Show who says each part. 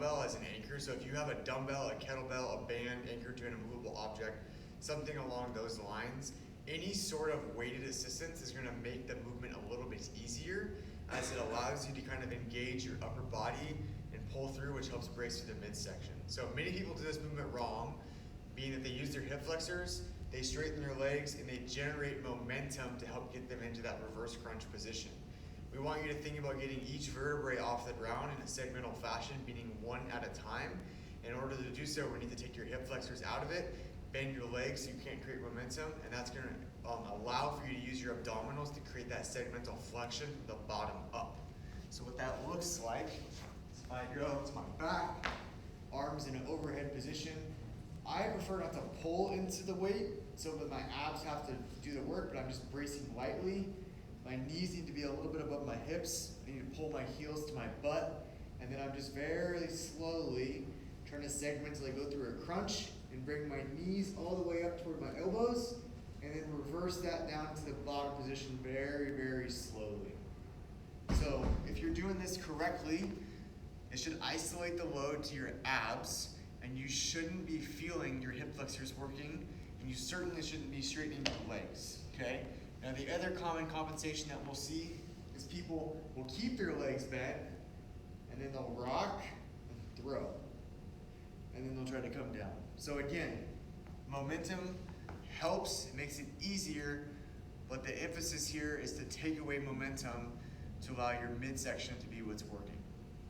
Speaker 1: dumbbell as an anchor. So if you have a dumbbell, a kettlebell, a band anchored to an immovable object, something along those lines, any sort of weighted assistance is going to make the movement a little bit easier, as it allows you to kind of engage your upper body and pull through, which helps brace through the midsection. So many people do this movement wrong, being that they use their hip flexors, they straighten their legs, and they generate momentum to help get them into that reverse crunch position. We want you to think about getting each vertebrae off the ground in a segmental fashion, meaning one at a time. In order to do so, we need to take your hip flexors out of it, bend your legs so you can't create momentum, and that's going to allow for you to use your abdominals to create that segmental flexion from the bottom up. So what that looks like is if I go to my back, arms in an overhead position. I prefer not to pull into the weight so that my abs have to do the work, but I'm just bracing lightly. My knees need to be a little bit above my hips. I need to pull my heels to my butt, and then I'm just very slowly trying to segment until I go through a crunch and bring my knees all the way up toward my elbows, and then reverse that down to the bottom position very, very slowly. So if you're doing this correctly, it should isolate the load to your abs, and you shouldn't be feeling your hip flexors working, and you certainly shouldn't be straightening your legs, okay? Now the other common compensation that we'll see is people will keep their legs bent, and then they'll rock and throw, and then they'll try to come down. So again, momentum helps, it makes it easier, but the emphasis here is to take away momentum to allow your midsection to be what's working.